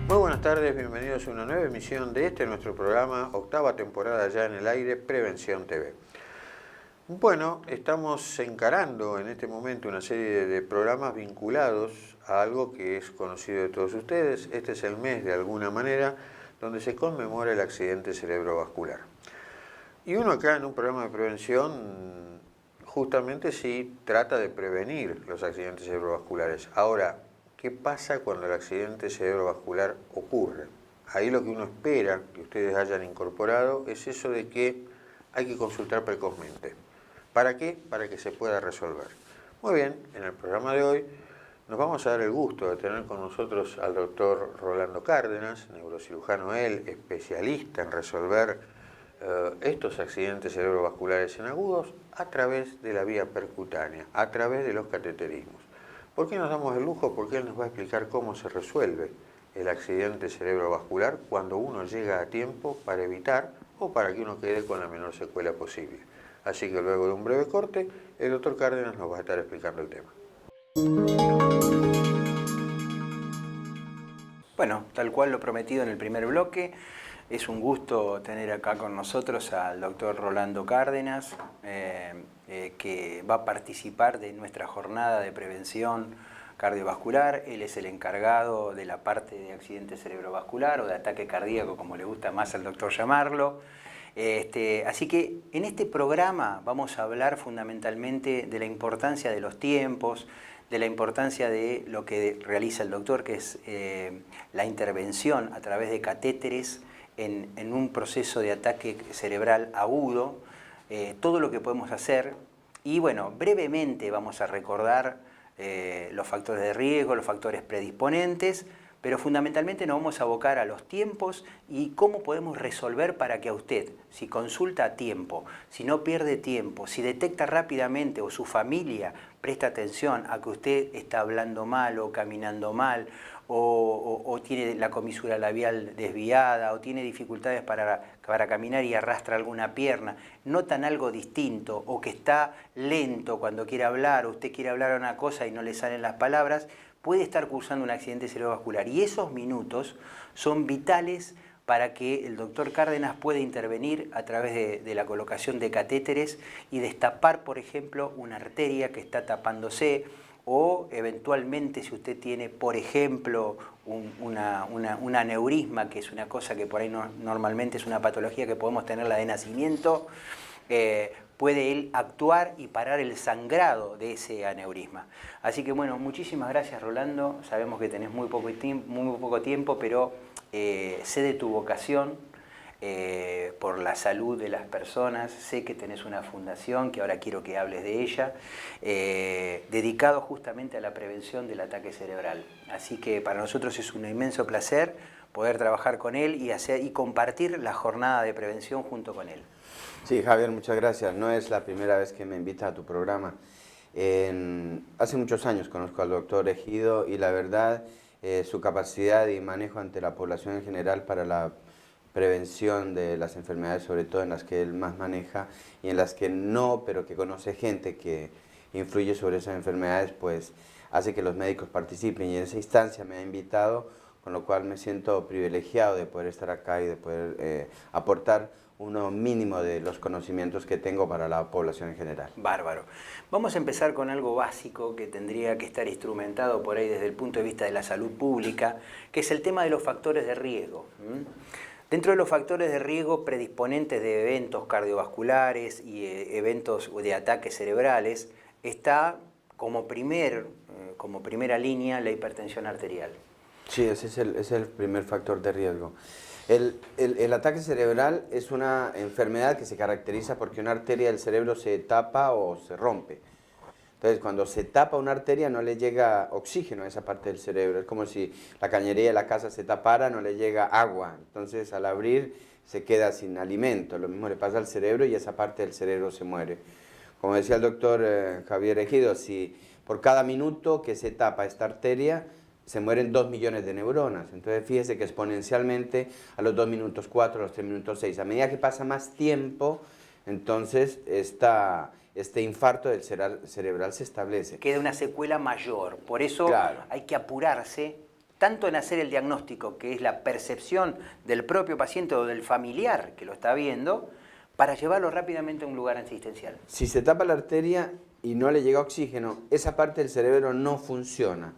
Muy buenas tardes, bienvenidos a una nueva emisión de nuestro programa, octava temporada ya en el aire, Prevención TV. Bueno, estamos encarando en este momento una serie de programas vinculados a algo que es conocido de todos ustedes. Este es el mes, de alguna manera, donde se conmemora el accidente cerebrovascular. Y uno acá en un programa de prevención, justamente sí trata de prevenir los accidentes cerebrovasculares. Ahora, ¿qué pasa cuando el accidente cerebrovascular ocurre? Ahí lo que uno espera que ustedes hayan incorporado es eso de que hay que consultar precozmente. ¿Para qué? Para que se pueda resolver. Muy bien, en el programa de hoy nos vamos a dar el gusto de tener con nosotros al doctor Rolando Cárdenas, neurocirujano él, especialista en resolver estos accidentes cerebrovasculares en agudos a través de la vía percutánea, a través de los cateterismos. ¿Por qué nos damos el lujo? Porque él nos va a explicar cómo se resuelve el accidente cerebrovascular cuando uno llega a tiempo para evitar o para que uno quede con la menor secuela posible. Así que luego de un breve corte, el doctor Cárdenas nos va a estar explicando el tema. Bueno, tal cual lo prometido en el primer bloque, es un gusto tener acá con nosotros al doctor Rolando Cárdenas, que va a participar de nuestra jornada de prevención cardiovascular. Él es el encargado de la parte de accidente cerebrovascular o de ataque cardíaco, como le gusta más al doctor llamarlo. Así que en este programa vamos a hablar fundamentalmente de la importancia de los tiempos, de la importancia de lo que realiza el doctor, que es la intervención a través de catéteres en un proceso de ataque cerebral agudo, todo lo que podemos hacer. Y bueno, brevemente vamos a recordar los factores de riesgo, los factores predisponentes, pero fundamentalmente nos vamos a abocar a los tiempos y cómo podemos resolver para que a usted, si consulta a tiempo, si no pierde tiempo, si detecta rápidamente o su familia presta atención a que usted está hablando mal o caminando mal, o tiene la comisura labial desviada, o tiene dificultades para caminar y arrastra alguna pierna, notan algo distinto, o que está lento cuando quiere hablar, o usted quiere hablar una cosa y no le salen las palabras, puede estar cursando un accidente cerebrovascular. Y esos minutos son vitales para que el doctor Cárdenas pueda intervenir a través de la colocación de catéteres y destapar, por ejemplo, una arteria que está tapándose, o eventualmente si usted tiene, por ejemplo, un aneurisma, que es una cosa que por ahí normalmente es una patología que podemos tenerla de nacimiento, puede él actuar y parar el sangrado de ese aneurisma. Así que bueno, muchísimas gracias, Rolando. Sabemos que tenés muy poco tiempo, pero sé de tu vocación por la salud de las personas. Sé que tenés una fundación, que ahora quiero que hables de ella, dedicado justamente a la prevención del ataque cerebral. Así que para nosotros es un inmenso placer poder trabajar con él y compartir la jornada de prevención junto con él. Sí, Javier, muchas gracias. No es la primera vez que me invita a tu programa. Hace muchos años conozco al doctor Ejido y la verdad su capacidad y manejo ante la población en general para la prevención de las enfermedades, sobre todo en las que él más maneja y en las que no, pero que conoce gente que influye sobre esas enfermedades, pues hace que los médicos participen, y en esa instancia me ha invitado con lo cual me siento privilegiado de poder estar acá y de poder aportar uno mínimo de los conocimientos que tengo para la población en general. Bárbaro. Vamos a empezar con algo básico que tendría que estar instrumentado por ahí desde el punto de vista de la salud pública, que es el tema de los factores de riesgo. Dentro de los factores de riesgo predisponentes de eventos cardiovasculares y eventos de ataques cerebrales está como primera línea la hipertensión arterial. Sí, ese es el primer factor de riesgo. El ataque cerebral es una enfermedad que se caracteriza porque una arteria del cerebro se tapa o se rompe. Entonces, cuando se tapa una arteria no le llega oxígeno a esa parte del cerebro. Es como si la cañería de la casa se tapara, no le llega agua. Entonces, al abrir se queda sin alimento. Lo mismo le pasa al cerebro y esa parte del cerebro se muere. Como decía el doctor Javier Ejido, si por cada minuto que se tapa esta arteria, se mueren 2 millones de neuronas. Entonces fíjese que exponencialmente a los 2 minutos 4, a los 3 minutos 6, a medida que pasa más tiempo, entonces este infarto del cerebral se establece. Queda una secuela mayor. Por eso claro, hay que apurarse tanto en hacer el diagnóstico, que es la percepción del propio paciente o del familiar que lo está viendo, para llevarlo rápidamente a un lugar asistencial. Si se tapa la arteria y no le llega oxígeno, esa parte del cerebro no funciona.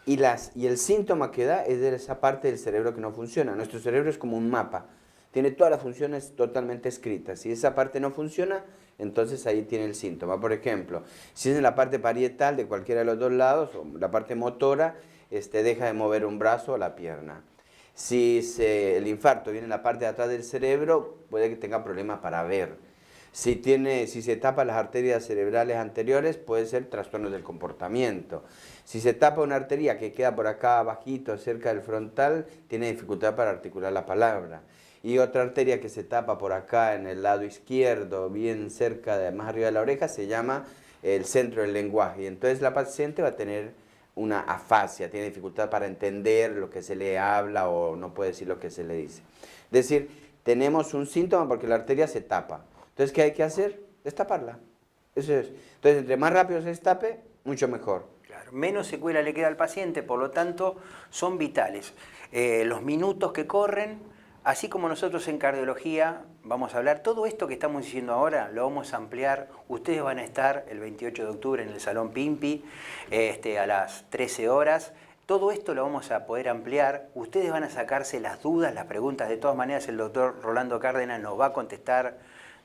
Y el síntoma que da es de esa parte del cerebro que no funciona. Nuestro cerebro es como un mapa, tiene todas las funciones totalmente escritas. Si esa parte no funciona, entonces ahí tiene el síntoma. Por ejemplo, si es en la parte parietal de cualquiera de los dos lados, o la parte motora, deja de mover un brazo o la pierna. Si el infarto viene en la parte de atrás del cerebro, puede que tenga problemas para ver. Si se tapa las arterias cerebrales anteriores, puede ser trastornos del comportamiento. Si se tapa una arteria que queda por acá abajito, cerca del frontal, tiene dificultad para articular la palabra. Y otra arteria que se tapa por acá en el lado izquierdo, bien cerca, más arriba de la oreja, se llama el centro del lenguaje. Y entonces la paciente va a tener una afasia, tiene dificultad para entender lo que se le habla o no puede decir lo que se le dice. Es decir, tenemos un síntoma porque la arteria se tapa. Entonces, ¿qué hay que hacer? Destaparla. Eso es. Entonces, entre más rápido se destape, mucho mejor. Claro, menos secuela le queda al paciente, por lo tanto, son vitales. Los minutos que corren, así como nosotros en cardiología vamos a hablar, todo esto que estamos diciendo ahora lo vamos a ampliar. Ustedes van a estar el 28 de octubre en el Salón Pimpi a las 13 horas. Todo esto lo vamos a poder ampliar. Ustedes van a sacarse las dudas, las preguntas. De todas maneras, el doctor Rolando Cárdenas nos va a contestar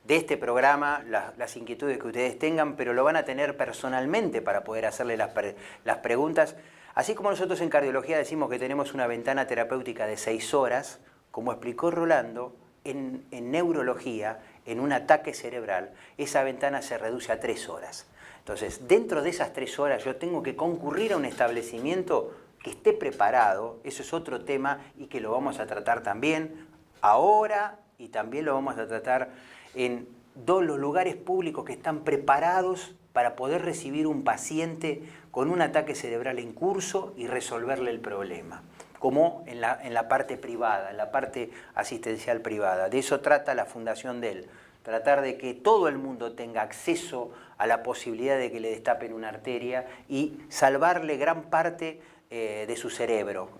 de este programa las inquietudes que ustedes tengan, pero lo van a tener personalmente para poder hacerle las preguntas. Así como nosotros en cardiología decimos que tenemos una ventana terapéutica de 6 horas, como explicó Rolando, en neurología, en un ataque cerebral, esa ventana se reduce a 3 horas. Entonces, dentro de esas 3 horas yo tengo que concurrir a un establecimiento que esté preparado, eso es otro tema y que lo vamos a tratar también ahora y también lo vamos a tratar en los lugares públicos que están preparados para poder recibir un paciente con un ataque cerebral en curso y resolverle el problema, como en la parte privada, en la parte asistencial privada. De eso trata la Fundación DEL, tratar de que todo el mundo tenga acceso a la posibilidad de que le destapen una arteria y salvarle gran parte de su cerebro.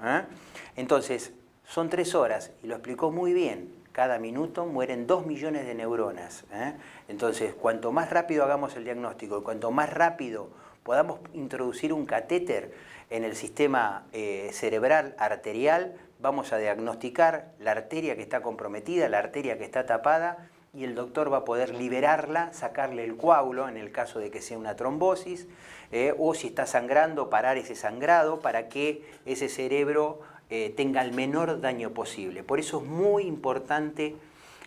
Entonces, son 3 horas, y lo explicó muy bien. Cada minuto mueren 2 millones de neuronas. Entonces, cuanto más rápido hagamos el diagnóstico, cuanto más rápido podamos introducir un catéter en el sistema cerebral arterial, vamos a diagnosticar la arteria que está comprometida, la arteria que está tapada, y el doctor va a poder liberarla, sacarle el coágulo en el caso de que sea una trombosis, o si está sangrando, parar ese sangrado para que ese cerebro tenga el menor daño posible. Por eso es muy importante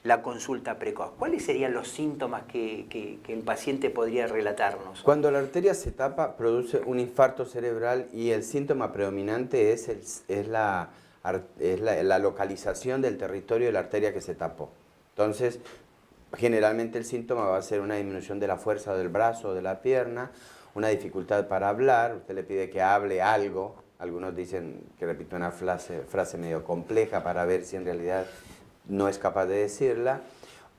la consulta precoz. ¿Cuáles serían los síntomas que el paciente podría relatarnos? Cuando la arteria se tapa, produce un infarto cerebral y el síntoma predominante es la localización del territorio de la arteria que se tapó. Entonces, generalmente el síntoma va a ser una disminución de la fuerza del brazo o de la pierna, una dificultad para hablar, usted le pide que hable algo. Algunos dicen que repite una frase medio compleja para ver si en realidad no es capaz de decirla,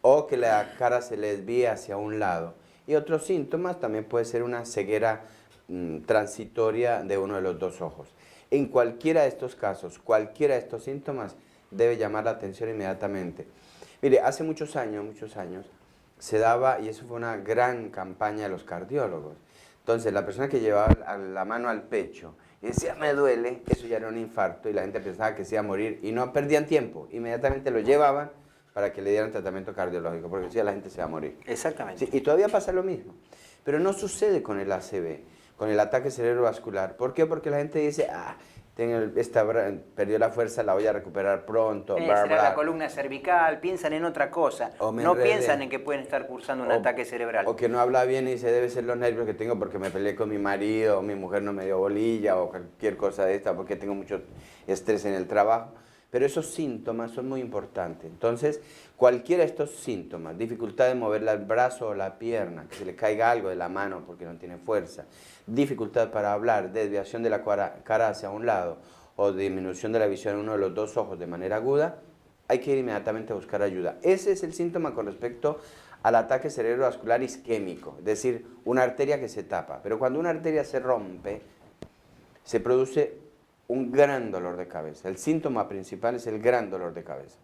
o que la cara se le desvíe hacia un lado. Y otros síntomas también puede ser una ceguera transitoria de uno de los dos ojos. En cualquiera de estos casos, cualquiera de estos síntomas, debe llamar la atención inmediatamente. Mire, hace muchos años, se daba, y eso fue una gran campaña de los cardiólogos. Entonces, la persona que llevaba la mano al pecho y decía, me duele, eso ya era un infarto y la gente pensaba que se iba a morir y no perdían tiempo, inmediatamente lo llevaban para que le dieran tratamiento cardiológico, porque decía la gente se va a morir. Exactamente. Sí, y todavía pasa lo mismo, pero no sucede con el ACV, con el ataque cerebrovascular. ¿Por qué? Porque la gente dice, perdió la fuerza, la voy a recuperar pronto. Será la columna cervical, piensan en otra cosa, no piensan en que pueden estar cursando un ataque cerebral. O que no habla bien y dice, debe ser los nervios que tengo porque me peleé con mi marido, o mi mujer no me dio bolilla, o cualquier cosa de esta, porque tengo mucho estrés en el trabajo. Pero esos síntomas son muy importantes. Entonces, cualquiera de estos síntomas, dificultad de mover el brazo o la pierna, que se le caiga algo de la mano porque no tiene fuerza, dificultad para hablar, desviación de la cara hacia un lado o disminución de la visión en uno de los dos ojos de manera aguda, hay que ir inmediatamente a buscar ayuda. Ese es el síntoma con respecto al ataque cerebrovascular isquémico, es decir, una arteria que se tapa. Pero cuando una arteria se rompe, se produce un gran dolor de cabeza. El síntoma principal es el gran dolor de cabeza,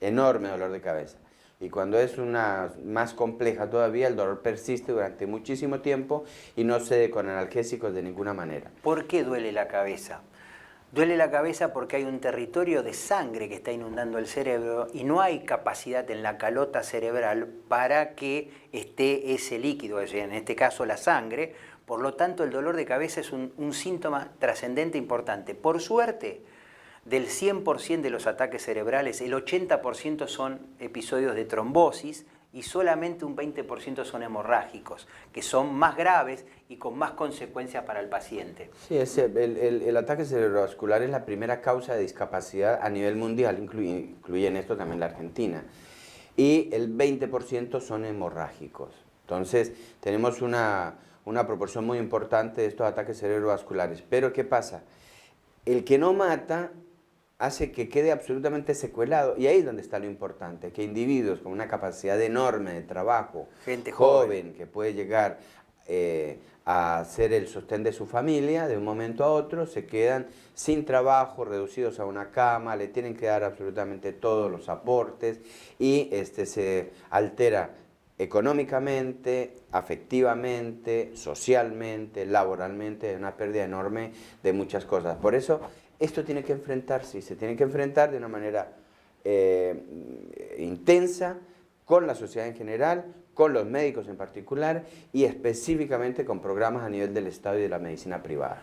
enorme dolor de cabeza. Y cuando es una más compleja todavía, el dolor persiste durante muchísimo tiempo y no cede con analgésicos de ninguna manera. ¿Por qué duele la cabeza? Duele la cabeza porque hay un territorio de sangre que está inundando el cerebro y no hay capacidad en la calota cerebral para que esté ese líquido, es decir, en este caso la sangre. Por lo tanto, el dolor de cabeza es un síntoma trascendente importante. Por suerte, del 100% de los ataques cerebrales, el 80% son episodios de trombosis y solamente un 20% son hemorrágicos, que son más graves y con más consecuencias para el paciente. Sí, el ataque cerebrovascular es la primera causa de discapacidad a nivel mundial, incluye en esto también la Argentina. Y el 20% son hemorrágicos. Entonces, tenemos una proporción muy importante de estos ataques cerebrovasculares. Pero, ¿qué pasa? El que no mata hace que quede absolutamente secuelado, y ahí es donde está lo importante, que individuos con una capacidad enorme de trabajo, gente joven, que puede llegar a ser el sostén de su familia, de un momento a otro se quedan sin trabajo, reducidos a una cama, le tienen que dar absolutamente todos los aportes y se altera económicamente, afectivamente, socialmente, laboralmente, una pérdida enorme de muchas cosas. Por eso esto tiene que enfrentarse y se tiene que enfrentar de una manera intensa con la sociedad en general, con los médicos en particular y específicamente con programas a nivel del Estado y de la medicina privada.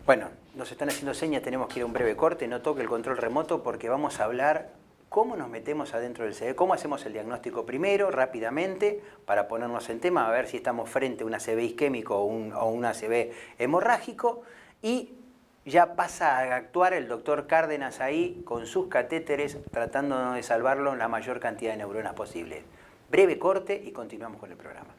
Bueno, nos están haciendo señas, tenemos que ir a un breve corte, no toque el control remoto porque vamos a hablar cómo nos metemos adentro del cerebro, cómo hacemos el diagnóstico primero, rápidamente, para ponernos en tema, a ver si estamos frente a un ACV isquémico o un ACV hemorrágico y ya pasa a actuar el doctor Cárdenas ahí con sus catéteres tratando de salvarlo en la mayor cantidad de neuronas posible. Breve corte y continuamos con el programa.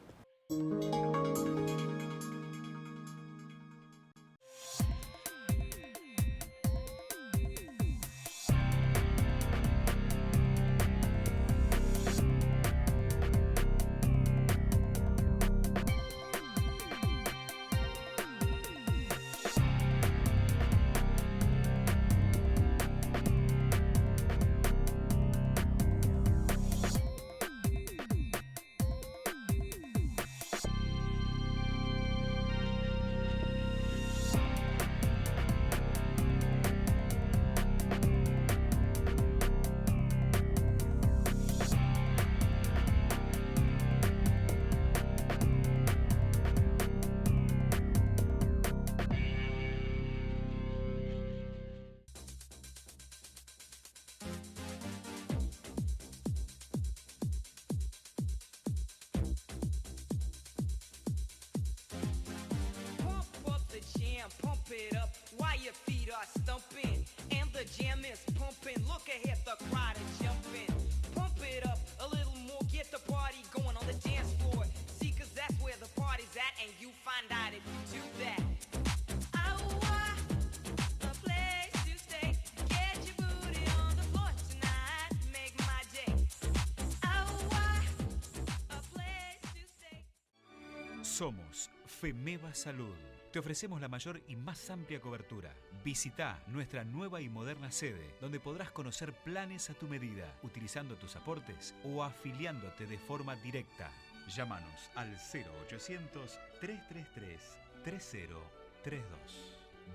Somos FEMEVA Salud. Te ofrecemos la mayor y más amplia cobertura. Visita nuestra nueva y moderna sede, donde podrás conocer planes a tu medida, utilizando tus aportes o afiliándote de forma directa. Llámanos al 0800-333-3032.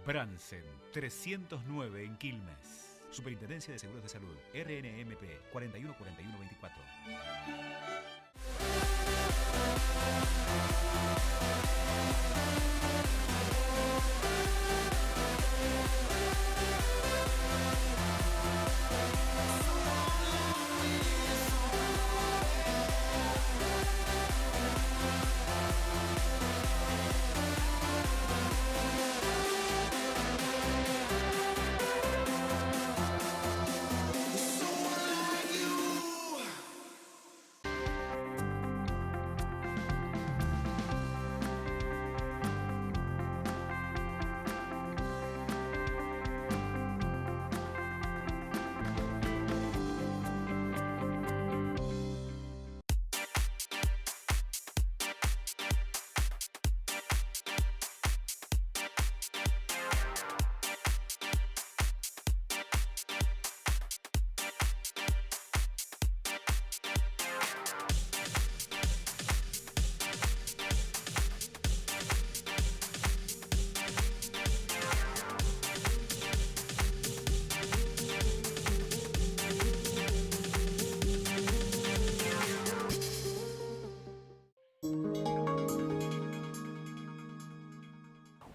Bransen 309 en Quilmes. Superintendencia de Seguros de Salud. RNMP 414124.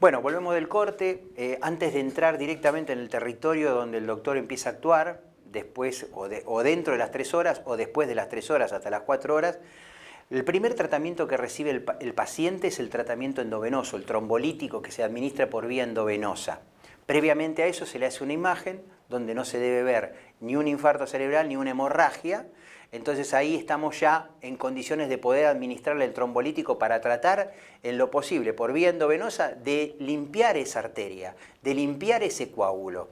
Bueno, volvemos del corte. Antes de entrar directamente en el territorio donde el doctor empieza a actuar, después o dentro de las 3 horas o después de las 3 horas hasta las 4 horas, el primer tratamiento que recibe el paciente es el tratamiento endovenoso, el trombolítico que se administra por vía endovenosa. Previamente a eso se le hace una imagen donde no se debe ver ni un infarto cerebral ni una hemorragia. Entonces ahí estamos ya en condiciones de poder administrarle el trombolítico para tratar en lo posible por vía endovenosa de limpiar esa arteria, de limpiar ese coágulo.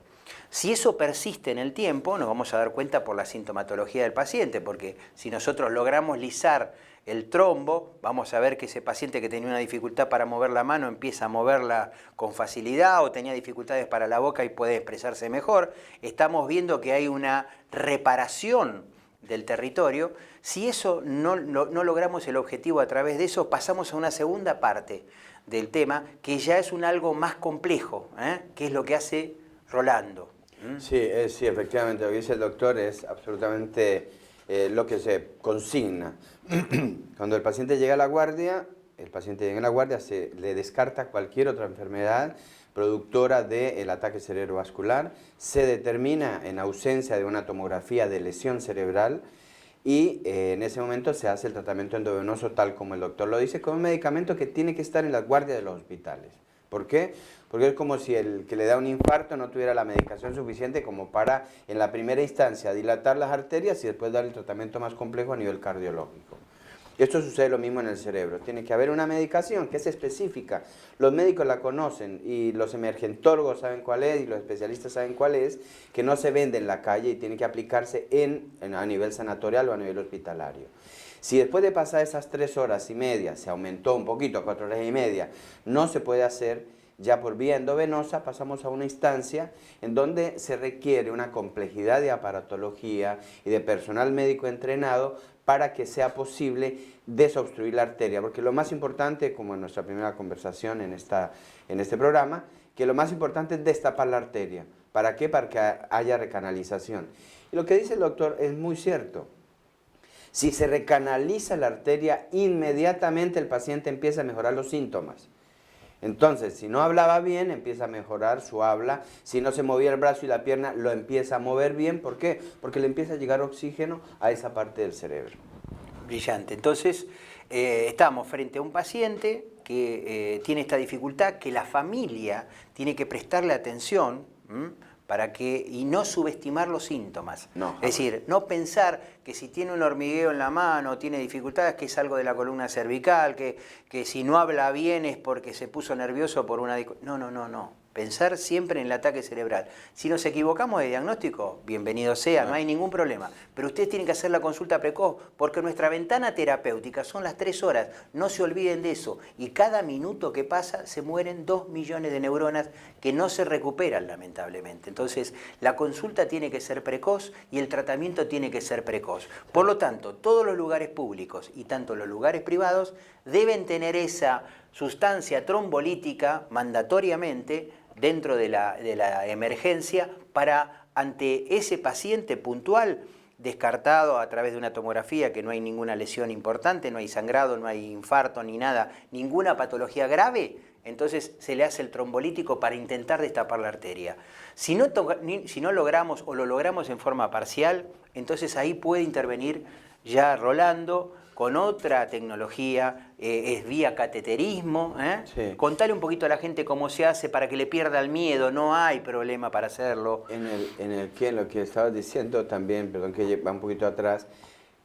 Si eso persiste en el tiempo, nos vamos a dar cuenta por la sintomatología del paciente, porque si nosotros logramos lisar el trombo, vamos a ver que ese paciente que tenía una dificultad para mover la mano empieza a moverla con facilidad o tenía dificultades para la boca y puede expresarse mejor. Estamos viendo que hay una reparación del territorio. Si eso no logramos el objetivo a través de eso, pasamos a una segunda parte del tema, que ya es un algo más complejo, que es lo que hace Rolando. Sí, efectivamente, lo que dice el doctor es absolutamente lo que se consigna. Cuando el paciente llega a la guardia, se le descarta cualquier otra enfermedad productora del ataque cerebrovascular, se determina en ausencia de una tomografía de lesión cerebral y en ese momento se hace el tratamiento endovenoso tal como el doctor lo dice, con un medicamento que tiene que estar en la guardia de los hospitales. ¿Por qué? Porque es como si el que le da un infarto no tuviera la medicación suficiente como para, en la primera instancia, dilatar las arterias y después dar el tratamiento más complejo a nivel cardiológico. Esto sucede lo mismo en el cerebro. Tiene que haber una medicación que es específica. Los médicos la conocen y los emergentólogos saben cuál es y los especialistas saben cuál es, que no se vende en la calle y tiene que aplicarse a nivel sanatorial o a nivel hospitalario. Si después de pasar esas 3 horas y media, se aumentó un poquito a 4 horas y media, no se puede hacer ya por vía endovenosa, pasamos a una instancia en donde se requiere una complejidad de aparatología y de personal médico entrenado para que sea posible desobstruir la arteria, porque lo más importante, como en nuestra primera conversación en este programa, que lo más importante es destapar la arteria. ¿Para qué? Para que haya recanalización. Y lo que dice el doctor es muy cierto. Si se recanaliza la arteria, inmediatamente el paciente empieza a mejorar los síntomas. Entonces, si no hablaba bien, empieza a mejorar su habla. Si no se movía el brazo y la pierna, lo empieza a mover bien. ¿Por qué? Porque le empieza a llegar oxígeno a esa parte del cerebro. Brillante. Entonces, estamos frente a un paciente que tiene esta dificultad, que la familia tiene que prestarle atención, y no subestimar los síntomas. No, es decir, no pensar que si tiene un hormigueo en la mano, tiene dificultades, que es algo de la columna cervical, que si no habla bien es porque se puso nervioso por una... No. Pensar siempre en el ataque cerebral. Si nos equivocamos de diagnóstico, bienvenido sea, no hay ningún problema. Pero ustedes tienen que hacer la consulta precoz, porque nuestra ventana terapéutica son las 3 horas. No se olviden de eso. Y cada minuto que pasa se mueren 2 millones de neuronas que no se recuperan, lamentablemente. Entonces, la consulta tiene que ser precoz y el tratamiento tiene que ser precoz. Por lo tanto, todos los lugares públicos y tanto los lugares privados deben tener esa sustancia trombolítica mandatoriamente dentro de la emergencia para, ante ese paciente puntual, descartado a través de una tomografía que no hay ninguna lesión importante, no hay sangrado, no hay infarto ni nada, ninguna patología grave, entonces se le hace el trombolítico para intentar destapar la arteria. Si no logramos o lo logramos en forma parcial, entonces ahí puede intervenir ya Rolando con otra tecnología, es vía cateterismo. Sí. Contale un poquito a la gente cómo se hace para que le pierda el miedo, no hay problema para hacerlo. En lo que estabas diciendo también, perdón que va un poquito atrás,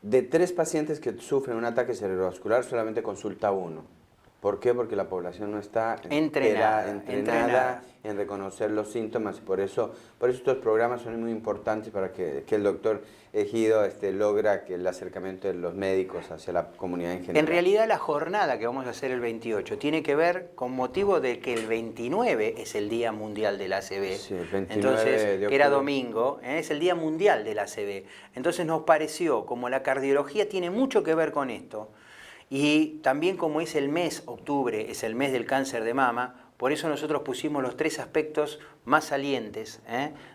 de 3 pacientes que sufren un ataque cerebrovascular solamente consulta 1. ¿Por qué? Porque la población no está entrenada en reconocer los síntomas. Por eso estos programas son muy importantes para que el doctor Egido logra que el acercamiento de los médicos hacia la comunidad en general. En realidad la jornada que vamos a hacer el 28 tiene que ver con motivo de que el 29 es el Día Mundial del ACV. Sí, el 29 Entonces, de que era octubre. domingo, es el Día Mundial del ACV. Entonces nos pareció, como la cardiología tiene mucho que ver con esto, y también como es el mes, octubre, es el mes del cáncer de mama, por eso nosotros pusimos los 3 aspectos más salientes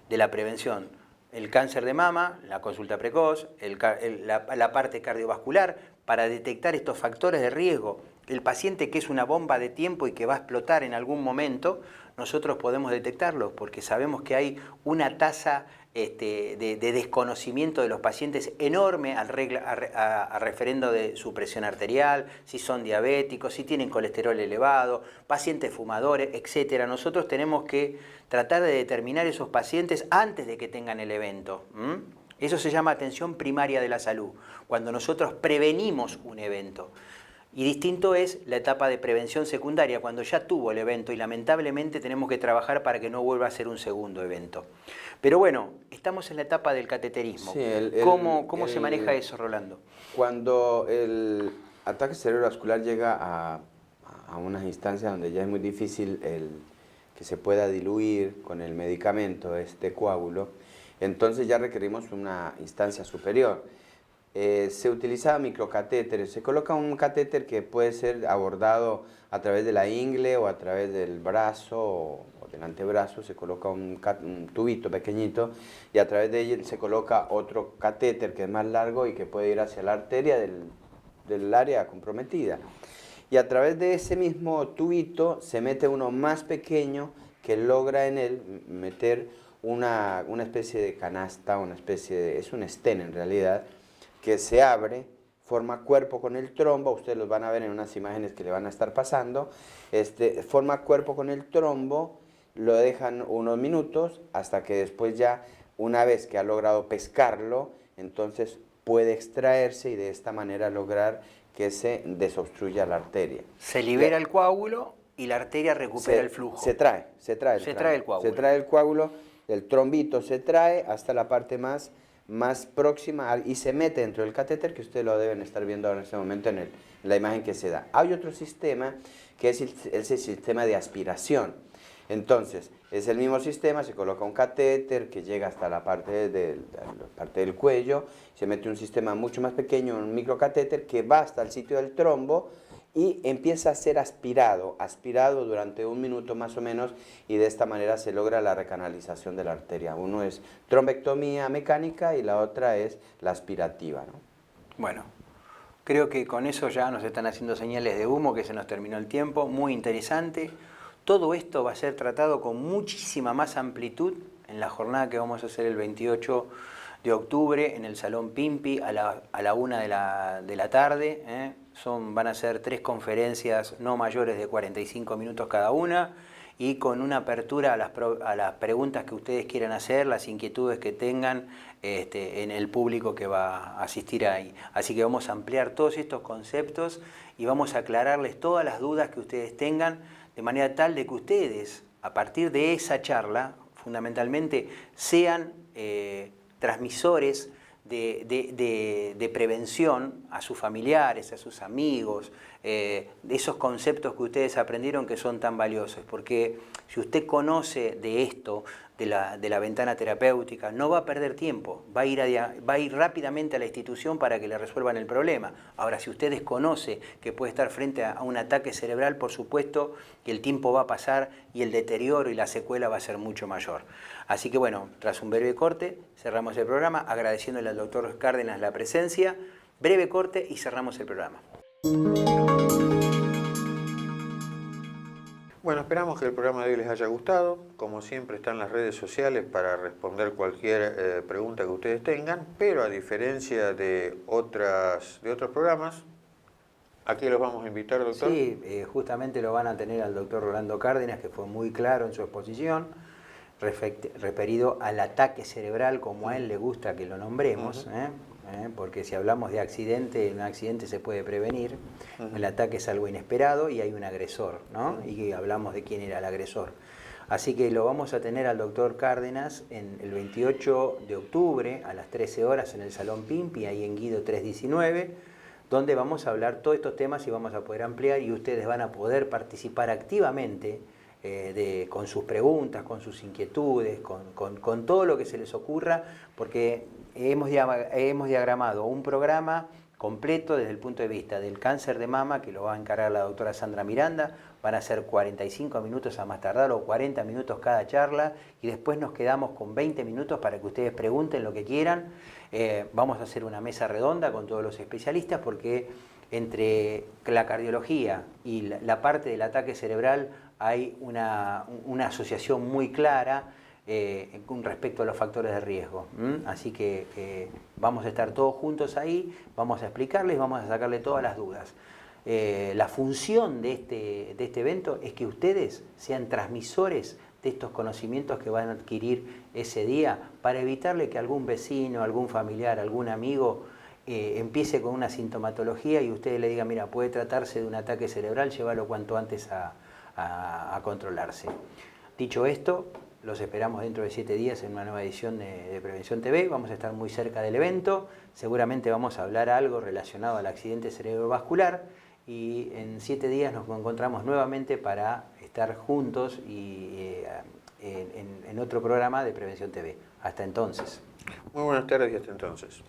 de la prevención. El cáncer de mama, la consulta precoz, la parte cardiovascular, para detectar estos factores de riesgo. El paciente que es una bomba de tiempo y que va a explotar en algún momento, nosotros podemos detectarlo porque sabemos que hay una tasa de desconocimiento de los pacientes enorme a referendo de su presión arterial, si son diabéticos, si tienen colesterol elevado, pacientes fumadores, etc. Nosotros tenemos que tratar de determinar esos pacientes antes de que tengan el evento. Eso se llama atención primaria de la salud, cuando nosotros prevenimos un evento. Y distinto es la etapa de prevención secundaria, cuando ya tuvo el evento y lamentablemente tenemos que trabajar para que no vuelva a ser un segundo evento. Pero bueno, estamos en la etapa del cateterismo. Sí, ¿Cómo se maneja eso, Rolando? Cuando el ataque cerebrovascular llega a unas instancias donde ya es muy difícil que se pueda diluir con el medicamento este coágulo, entonces ya requerimos una instancia superior. Se utiliza microcatéteres, se coloca un catéter que puede ser abordado a través de la ingle o a través del brazo o del antebrazo, se coloca un tubito pequeñito y a través de él se coloca otro catéter que es más largo y que puede ir hacia la arteria del área comprometida. Y a través de ese mismo tubito se mete uno más pequeño que logra en él meter una especie de canasta, es un stent en realidad, que se abre, forma cuerpo con el trombo, ustedes los van a ver en unas imágenes que le van a estar pasando, forma cuerpo con el trombo, lo dejan unos minutos hasta que después ya, una vez que ha logrado pescarlo, entonces puede extraerse y de esta manera lograr que se desobstruya la arteria. Se libera el coágulo y la arteria recupera el flujo. Se trae el coágulo. Se trae el coágulo, el trombito se trae hasta la parte más próxima y se mete dentro del catéter, que ustedes lo deben estar viendo ahora en este momento en la imagen que se da. Hay otro sistema que es el sistema de aspiración. Entonces, es el mismo sistema, se coloca un catéter que llega hasta la parte del cuello, se mete un sistema mucho más pequeño, un microcatéter que va hasta el sitio del trombo y empieza a ser aspirado durante 1 minuto más o menos, y de esta manera se logra la recanalización de la arteria. Uno es trombectomía mecánica y la otra es la aspirativa, ¿no? Bueno, creo que con eso ya nos están haciendo señales de humo, que se nos terminó el tiempo, muy interesante. Todo esto va a ser tratado con muchísima más amplitud en la jornada que vamos a hacer el 28 de octubre en el Salón Pimpi a la 1 de la tarde. Van a ser 3 conferencias no mayores de 45 minutos cada una y con una apertura a las preguntas que ustedes quieran hacer, las inquietudes que tengan en el público que va a asistir ahí. Así que vamos a ampliar todos estos conceptos y vamos a aclararles todas las dudas que ustedes tengan, de manera tal de que ustedes, a partir de esa charla, fundamentalmente, sean transmisores de prevención a sus familiares, a sus amigos, de esos conceptos que ustedes aprendieron que son tan valiosos. Porque si usted conoce de esto, de la ventana terapéutica, no va a perder tiempo, va a ir rápidamente a la institución para que le resuelvan el problema. Ahora, si usted desconoce que puede estar frente a un ataque cerebral, por supuesto que el tiempo va a pasar y el deterioro y la secuela va a ser mucho mayor. Así que bueno, tras un breve corte, cerramos el programa, agradeciéndole al doctor Cárdenas la presencia. Breve corte y cerramos el programa. Bueno, esperamos que el programa de hoy les haya gustado. Como siempre, están las redes sociales para responder cualquier pregunta que ustedes tengan, pero a diferencia de otros programas, aquí los vamos a invitar, doctor. Sí, justamente lo van a tener al doctor Rolando Cárdenas, que fue muy claro en su exposición, referido al ataque cerebral, como a él le gusta que lo nombremos, porque si hablamos de accidente, un accidente se puede prevenir, el ataque es algo inesperado y hay un agresor, ¿no? Y hablamos de quién era el agresor. Así que lo vamos a tener al doctor Cárdenas el 28 de octubre a las 13 horas en el Salón Pimpi, ahí en Guido 319, donde vamos a hablar todos estos temas y vamos a poder ampliar y ustedes van a poder participar activamente con sus preguntas, con sus inquietudes, con todo lo que se les ocurra, porque hemos diagramado un programa completo desde el punto de vista del cáncer de mama, que lo va a encargar la doctora Sandra Miranda. Van a ser 45 minutos a más tardar o 40 minutos cada charla y después nos quedamos con 20 minutos para que ustedes pregunten lo que quieran. Vamos a hacer una mesa redonda con todos los especialistas porque entre la cardiología y la parte del ataque cerebral hay una asociación muy clara con respecto a los factores de riesgo. Así que vamos a estar todos juntos ahí, vamos a explicarles, vamos a sacarle todas las dudas. La función de este evento es que ustedes sean transmisores de estos conocimientos que van a adquirir ese día para evitarle que algún vecino, algún familiar, algún amigo empiece con una sintomatología y ustedes le digan, mira, puede tratarse de un ataque cerebral, llévalo cuanto antes a controlarse. Dicho esto, los esperamos dentro de 7 días en una nueva edición de Prevención TV. Vamos a estar muy cerca del evento. Seguramente vamos a hablar algo relacionado al accidente cerebrovascular. Y en 7 días nos encontramos nuevamente para estar juntos y en otro programa de Prevención TV. Hasta entonces. Muy buenas tardes y hasta entonces.